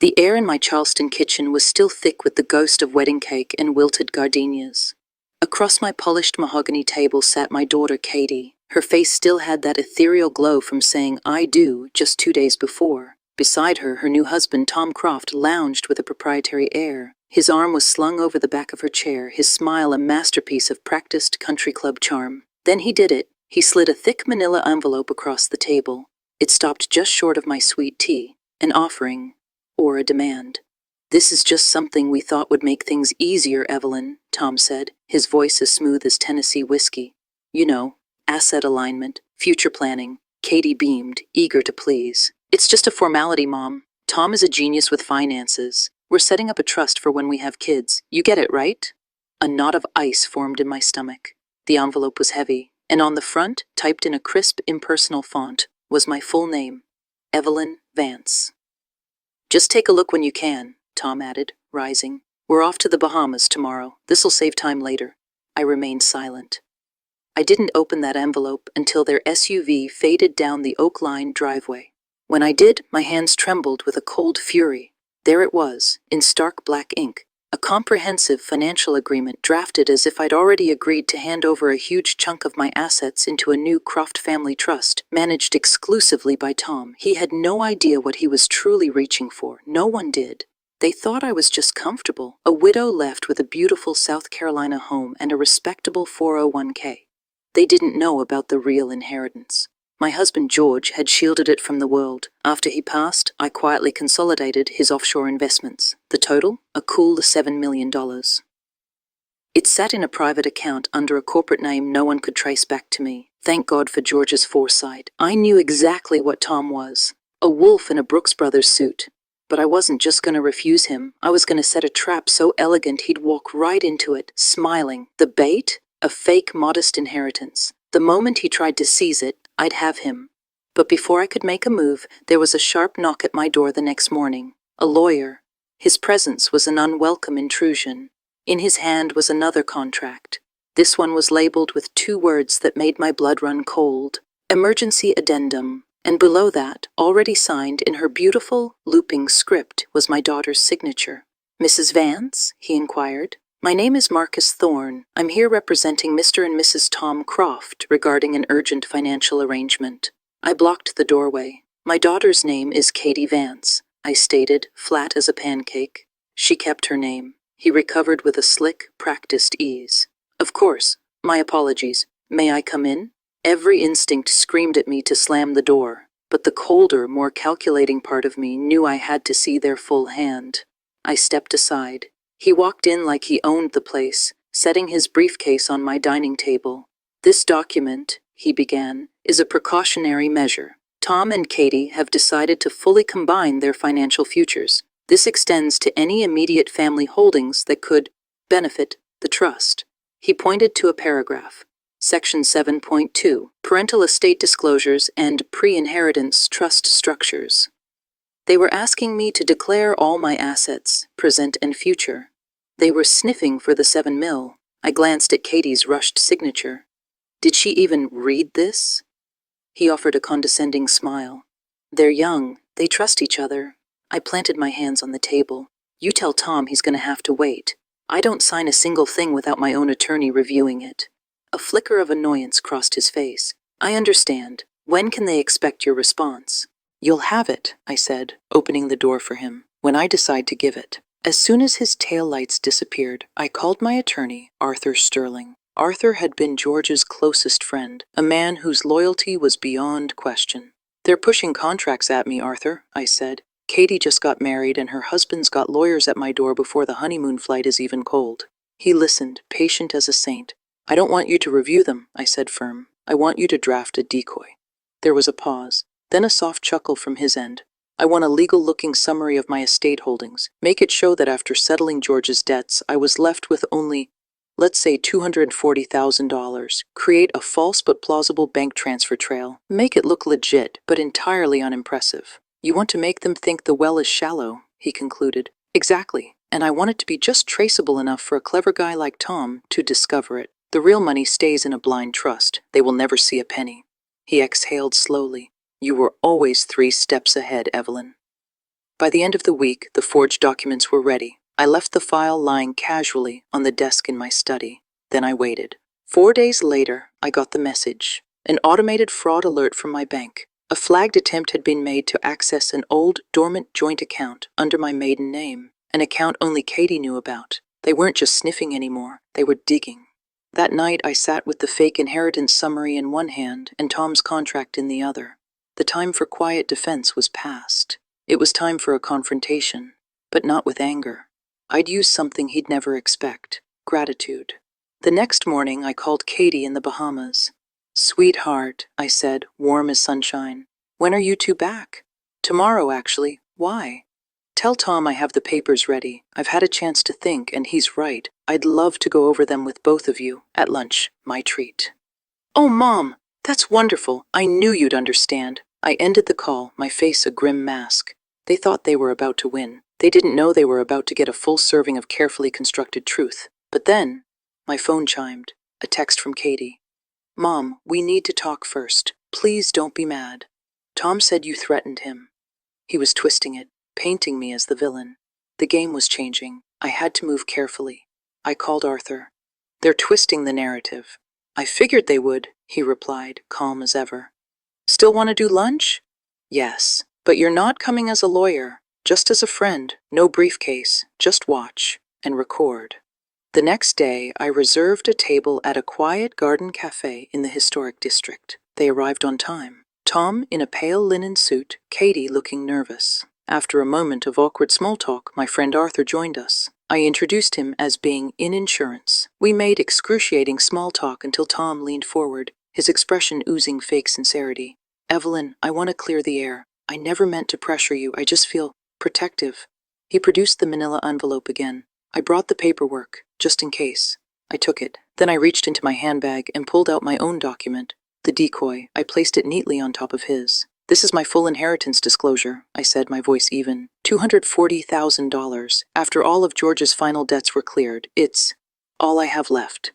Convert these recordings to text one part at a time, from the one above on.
The air in my Charleston kitchen was still thick with the ghost of wedding cake and wilted gardenias. Across my polished mahogany table sat my daughter Katie. Her face still had that ethereal glow from saying "I do" just 2 days before. Beside her, her new husband Tom Croft lounged with a proprietary air. His arm was slung over the back of her chair, his smile a masterpiece of practiced country club charm. Then he did it. He slid a thick manila envelope across the table. It stopped just short of my sweet tea, an offering, or a demand. "This is just something we thought would make things easier, Evelyn," Tom said, his voice as smooth as Tennessee whiskey. "You know, asset alignment, future planning." Katie beamed, eager to please. "It's just a formality, Mom. Tom is a genius with finances. We're setting up a trust for when we have kids. You get it, right?" A knot of ice formed in my stomach. The envelope was heavy, and on the front, typed in a crisp, impersonal font, was my full name, Evelyn Vance. "Just take a look when you can," Tom added, rising. "We're off to the Bahamas tomorrow. This'll save time later." I remained silent. I didn't open that envelope until their SUV faded down the oak-lined driveway. When I did, my hands trembled with a cold fury. There it was, in stark black ink, a comprehensive financial agreement drafted as if I'd already agreed to hand over a huge chunk of my assets into a new Croft family trust, managed exclusively by Tom. He had no idea what he was truly reaching for. No one did. They thought I was just comfortable, a widow left with a beautiful South Carolina home and a respectable 401k. They didn't know about the real inheritance. My husband George had shielded it from the world. After he passed, I quietly consolidated his offshore investments. The total? A cool $7 million. It sat in a private account under a corporate name no one could trace back to me. Thank God for George's foresight. I knew exactly what Tom was. A wolf in a Brooks Brothers suit. But I wasn't just going to refuse him. I was going to set a trap so elegant he'd walk right into it, smiling. The bait? A fake, modest inheritance. The moment he tried to seize it, I'd have him. But before I could make a move, there was a sharp knock at my door the next morning. A lawyer. His presence was an unwelcome intrusion. In his hand was another contract. This one was labeled with 2 words that made my blood run cold. Emergency addendum. And below that, already signed in her beautiful, looping script, was my daughter's signature. "Mrs. Vance?" he inquired. "My name is Marcus Thorne. I'm here representing Mr. and Mrs. Tom Croft regarding an urgent financial arrangement." I blocked the doorway. "My daughter's name is Katie Vance," I stated, flat as a pancake. She kept her name. He recovered with a slick, practiced ease. "Of course. My apologies. May I come in?" Every instinct screamed at me to slam the door, but the colder, more calculating part of me knew I had to see their full hand. I stepped aside. He walked in like he owned the place, setting his briefcase on my dining table. "This document," he began, "is a precautionary measure. Tom and Katie have decided to fully combine their financial futures. This extends to any immediate family holdings that could benefit the trust." He pointed to a paragraph. Section 7.2, Parental Estate Disclosures and Pre-Inheritance Trust Structures. They were asking me to declare all my assets, present and future. They were sniffing for the 7 mil. I glanced at Katie's rushed signature. Did she even read this? He offered a condescending smile. "They're young. They trust each other." I planted my hands on the table. "You tell Tom he's going to have to wait. I don't sign a single thing without my own attorney reviewing it." A flicker of annoyance crossed his face. "I understand. When can they expect your response?" "You'll have it," I said, opening the door for him, "when I decide to give it." As soon as his taillights disappeared, I called my attorney, Arthur Sterling. Arthur had been George's closest friend, a man whose loyalty was beyond question. "They're pushing contracts at me, Arthur," I said. "Katie just got married and her husband's got lawyers at my door before the honeymoon flight is even cold." He listened, patient as a saint. "I don't want you to review them," I said firm. "I want you to draft a decoy." There was a pause, then a soft chuckle from his end. "I want a legal-looking summary of my estate holdings. Make it show that after settling George's debts, I was left with only, let's say, $240,000. Create a false but plausible bank transfer trail. Make it look legit, but entirely unimpressive. You want to make them think the well is shallow," he concluded. "Exactly, and I want it to be just traceable enough for a clever guy like Tom to discover it. The real money stays in a blind trust. They will never see a penny." He exhaled slowly. "You were always 3 steps ahead, Evelyn." By the end of the week, the forged documents were ready. I left the file lying casually on the desk in my study. Then I waited. 4 days later, I got the message. An automated fraud alert from my bank. A flagged attempt had been made to access an old, dormant joint account under my maiden name, an account only Katie knew about. They weren't just sniffing anymore, they were digging. That night, I sat with the fake inheritance summary in one hand and Tom's contract in the other. The time for quiet defense was past. It was time for a confrontation, but not with anger. I'd use something he'd never expect: gratitude. The next morning, I called Katie in the Bahamas. "Sweetheart," I said, warm as sunshine. "When are you two back?" "Tomorrow, actually. Why?" "Tell Tom I have the papers ready. I've had a chance to think, and he's right. I'd love to go over them with both of you. At lunch, my treat." "Oh, Mom, that's wonderful. I knew you'd understand." I ended the call, my face a grim mask. They thought they were about to win. They didn't know they were about to get a full serving of carefully constructed truth. But then, my phone chimed. A text from Katie. "Mom, we need to talk first. Please don't be mad. Tom said you threatened him." He was twisting it, painting me as the villain. The game was changing. I had to move carefully. I called Arthur. "They're twisting the narrative." "I figured they would," he replied, calm as ever. "Still want to do lunch?" "Yes, but you're not coming as a lawyer. Just as a friend. No briefcase. Just watch and record." The next day, I reserved a table at a quiet garden cafe in the historic district. They arrived on time. Tom in a pale linen suit, Katie looking nervous. After a moment of awkward small talk, my friend Arthur joined us. I introduced him as being in insurance. We made excruciating small talk until Tom leaned forward, his expression oozing fake sincerity. "Evelyn, I want to clear the air. I never meant to pressure you. I just feel protective." He produced the manila envelope again. "I brought the paperwork, just in case." I took it. Then I reached into my handbag and pulled out my own document, the decoy. I placed it neatly on top of his. "This is my full inheritance disclosure," I said, my voice even. $240,000. After all of George's final debts were cleared, it's all I have left.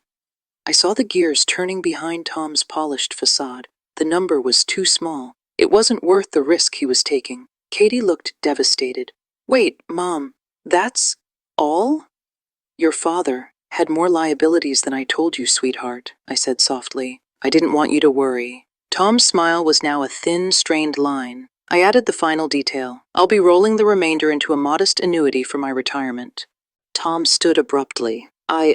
I saw the gears turning behind Tom's polished facade. The number was too small. It wasn't worth the risk he was taking. Katie looked devastated. "Wait, Mom, that's all?" "Your father had more liabilities than I told you, sweetheart," I said softly. "I didn't want you to worry." Tom's smile was now a thin, strained line. I added the final detail. "I'll be rolling the remainder into a modest annuity for my retirement." Tom stood abruptly. I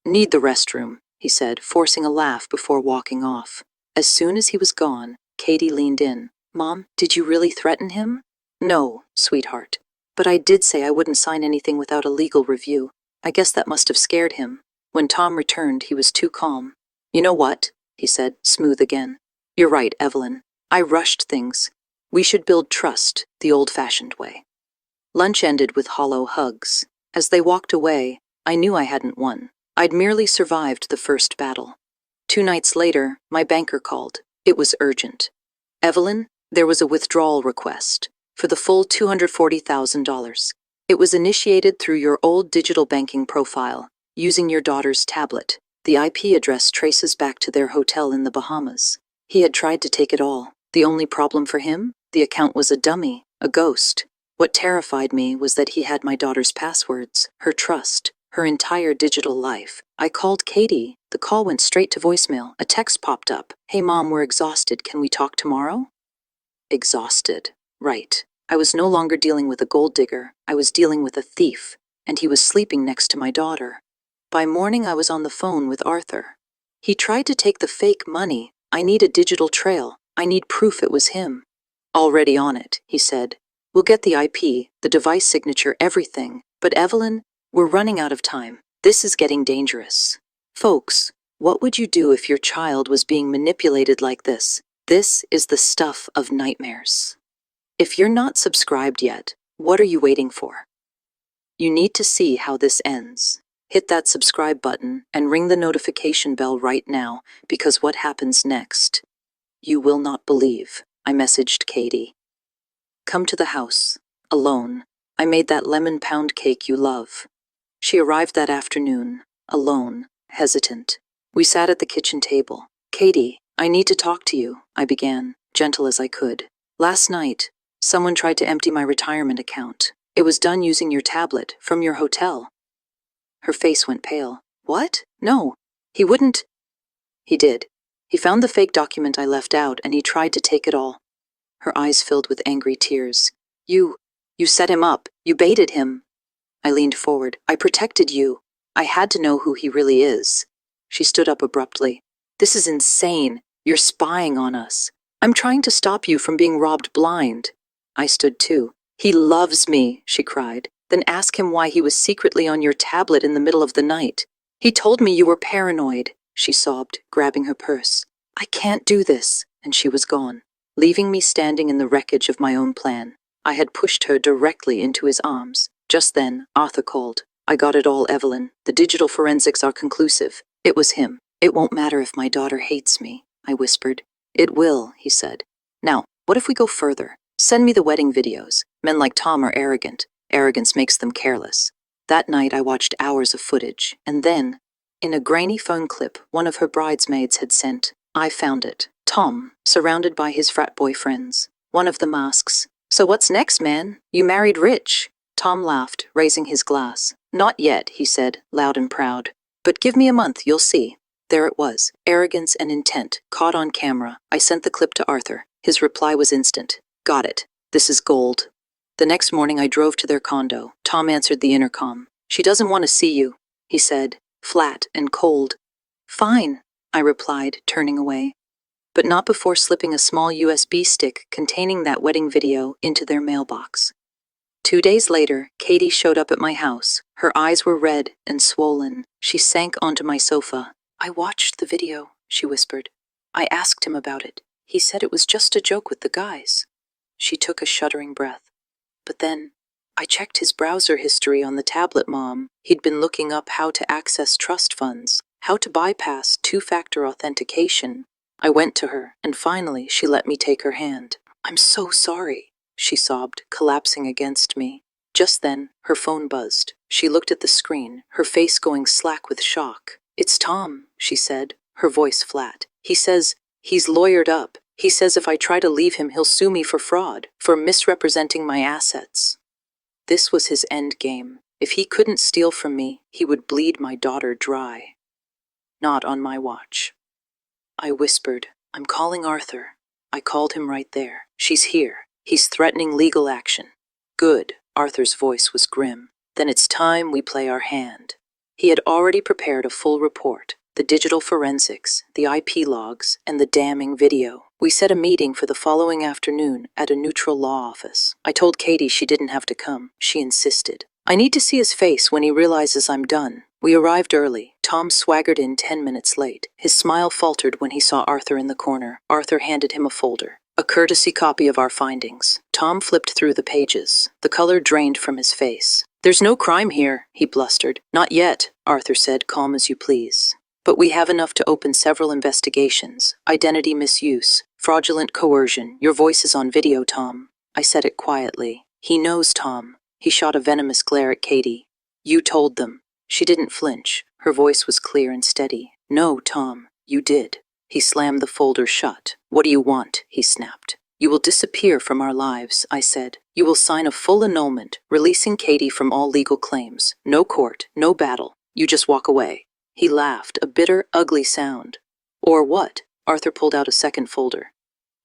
need the restroom," he said, forcing a laugh before walking off. As soon as he was gone, Katie leaned in. "Mom, did you really threaten him?" "No, sweetheart. But I did say I wouldn't sign anything without a legal review. I guess that must have scared him." When Tom returned, he was too calm. "You know what?" he said, smooth again. "You're right, Evelyn. I rushed things. We should build trust the old-fashioned way." Lunch ended with hollow hugs. As they walked away, I knew I hadn't won. I'd merely survived the first battle. 2 nights later, my banker called. It was urgent. "Evelyn, there was a withdrawal request for the full $240,000. It was initiated through your old digital banking profile, using your daughter's tablet. The IP address traces back to their hotel in the Bahamas. He had tried to take it all. The only problem for him? The account was a dummy, a ghost. What terrified me was that he had my daughter's passwords, her trust, her entire digital life. I called Katie. The call went straight to voicemail. A text popped up. "Hey Mom, we're exhausted. Can we talk tomorrow?" Exhausted. Right. I was no longer dealing with a gold digger. I was dealing with a thief, and he was sleeping next to my daughter. By morning, I was on the phone with Arthur. "He tried to take the fake money. I need a digital trail. I need proof it was him." "Already on it," he said. "We'll get the IP, the device signature, everything. But Evelyn, we're running out of time. This is getting dangerous." Folks, what would you do if your child was being manipulated like this? This is the stuff of nightmares. If you're not subscribed yet, what are you waiting for? You need to see how this ends. Hit that subscribe button and ring the notification bell right now, because what happens next, you will not believe. I messaged Katie. "Come to the house, alone. I made that lemon pound cake you love." She arrived that afternoon, alone, hesitant. We sat at the kitchen table. "Katie, I need to talk to you," I began, gentle as I could. "Last night, Someone tried to empty my retirement account. It was done using your tablet from your hotel. Her face went pale. What? No. He wouldn't. He did. He found the fake document I left out and he tried to take it all. Her eyes filled with angry tears. You set him up. You baited him. I leaned forward. I protected you. I had to know who he really is. She stood up abruptly. This is insane. You're spying on us. I'm trying to stop you from being robbed blind. I stood too. He loves me, she cried. Then ask him why he was secretly on your tablet in the middle of the night. He told me you were paranoid, she sobbed, grabbing her purse. I can't do this, and she was gone, leaving me standing in the wreckage of my own plan. I had pushed her directly into his arms. Just then, Arthur called. I got it all, Evelyn. The digital forensics are conclusive. It was him. It won't matter if my daughter hates me, I whispered. It will, he said. Now, what if we go further? Send me the wedding videos. Men like Tom are arrogant. Arrogance makes them careless. That night I watched hours of footage, and then, in a grainy phone clip one of her bridesmaids had sent, I found it. Tom, surrounded by his frat boy friends. One of the masks. So what's next, man? You married rich. Tom laughed, raising his glass. Not yet, he said, loud and proud. But give me a month, you'll see. There it was, arrogance and intent, caught on camera. I sent the clip to Arthur. His reply was instant. Got it. This is gold. The next morning I drove to their condo. Tom answered the intercom. She doesn't want to see you, he said, flat and cold. Fine, I replied, turning away. But not before slipping a small USB stick containing that wedding video into their mailbox. 2 days later, Katie showed up at my house. Her eyes were red and swollen. She sank onto my sofa. I watched the video, she whispered. I asked him about it. He said it was just a joke with the guys. She took a shuddering breath. But then, I checked his browser history on the tablet, Mom. He'd been looking up how to access trust funds, how to bypass two-factor authentication. I went to her, and finally she let me take her hand. I'm so sorry, she sobbed, collapsing against me. Just then, her phone buzzed. She looked at the screen, her face going slack with shock. It's Tom, she said, her voice flat. He says he's lawyered up. He says if I try to leave him, he'll sue me for fraud, for misrepresenting my assets. This was his end game. If he couldn't steal from me, he would bleed my daughter dry. Not on my watch. I whispered, I'm calling Arthur. I called him right there. She's here. He's threatening legal action. Good. Arthur's voice was grim. Then it's time we play our hand. He had already prepared a full report. The digital forensics, the IP logs, and the damning video. We set a meeting for the following afternoon at a neutral law office. I told Katie she didn't have to come. She insisted. I need to see his face when he realizes I'm done. We arrived early. Tom swaggered in 10 minutes late. His smile faltered when he saw Arthur in the corner. Arthur handed him a folder. A courtesy copy of our findings. Tom flipped through the pages. The color drained from his face. There's no crime here, he blustered. Not yet, Arthur said, calm as you please. But we have enough to open several investigations. Identity misuse, fraudulent coercion. Your voice is on video, Tom. I said it quietly. He knows, Tom. He shot a venomous glare at Katie. You told them. She didn't flinch. Her voice was clear and steady. No, Tom, you did. He slammed the folder shut. What do you want? He snapped. You will disappear from our lives, I said. You will sign a full annulment, releasing Katie from all legal claims. No court, no battle. You just walk away. He laughed, a bitter, ugly sound. Or what? Arthur pulled out a second folder.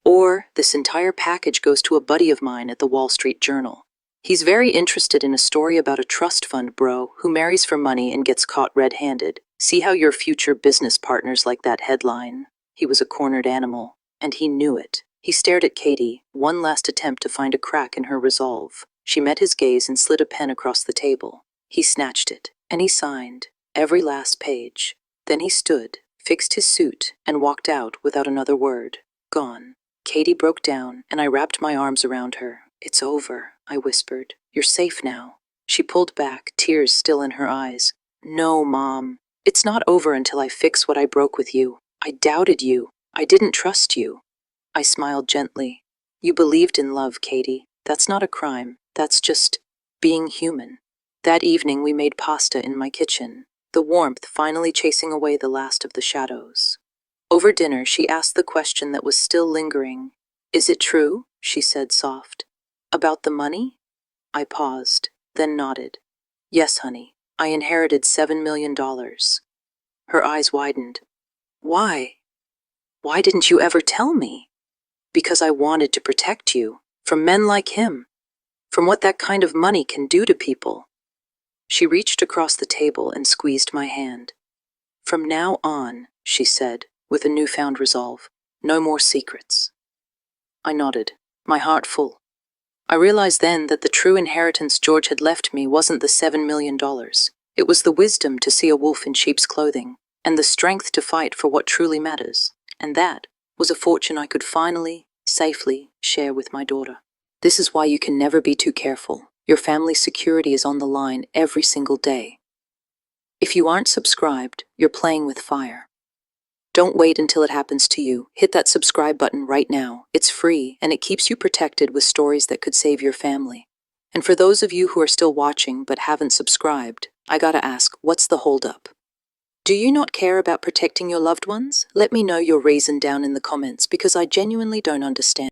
Or this entire package goes to a buddy of mine at the Wall Street Journal. He's very interested in a story about a trust fund bro who marries for money and gets caught red-handed. See how your future business partners like that headline? He was a cornered animal, and he knew it. He stared at Katie, one last attempt to find a crack in her resolve. She met his gaze and slid a pen across the table. He snatched it, and he signed. Every last page. Then he stood, fixed his suit, and walked out without another word. Gone. Katie broke down, and I wrapped my arms around her. It's over, I whispered. You're safe now. She pulled back, tears still in her eyes. No, Mom. It's not over until I fix what I broke with you. I doubted you. I didn't trust you. I smiled gently. You believed in love, Katie. That's not a crime. That's just being human. That evening we made pasta in my kitchen, the warmth finally chasing away the last of the shadows. Over dinner, she asked the question that was still lingering. Is it true? She said, soft. About the money? I paused, then nodded. Yes, honey, I inherited $7 million. Her eyes widened. Why? Why didn't you ever tell me? Because I wanted to protect you, from men like him, from what that kind of money can do to people. She reached across the table and squeezed my hand. From now on, she said, with a newfound resolve, no more secrets. I nodded, my heart full. I realized then that the true inheritance George had left me wasn't the $7 million. It was the wisdom to see a wolf in sheep's clothing, and the strength to fight for what truly matters. And that was a fortune I could finally, safely share with my daughter. This is why you can never be too careful. Your family's security is on the line every single day. If you aren't subscribed, you're playing with fire. Don't wait until it happens to you. Hit that subscribe button right now. It's free, and it keeps you protected with stories that could save your family. And for those of you who are still watching but haven't subscribed, I gotta ask, what's the holdup? Do you not care about protecting your loved ones? Let me know your reason down in the comments, because I genuinely don't understand.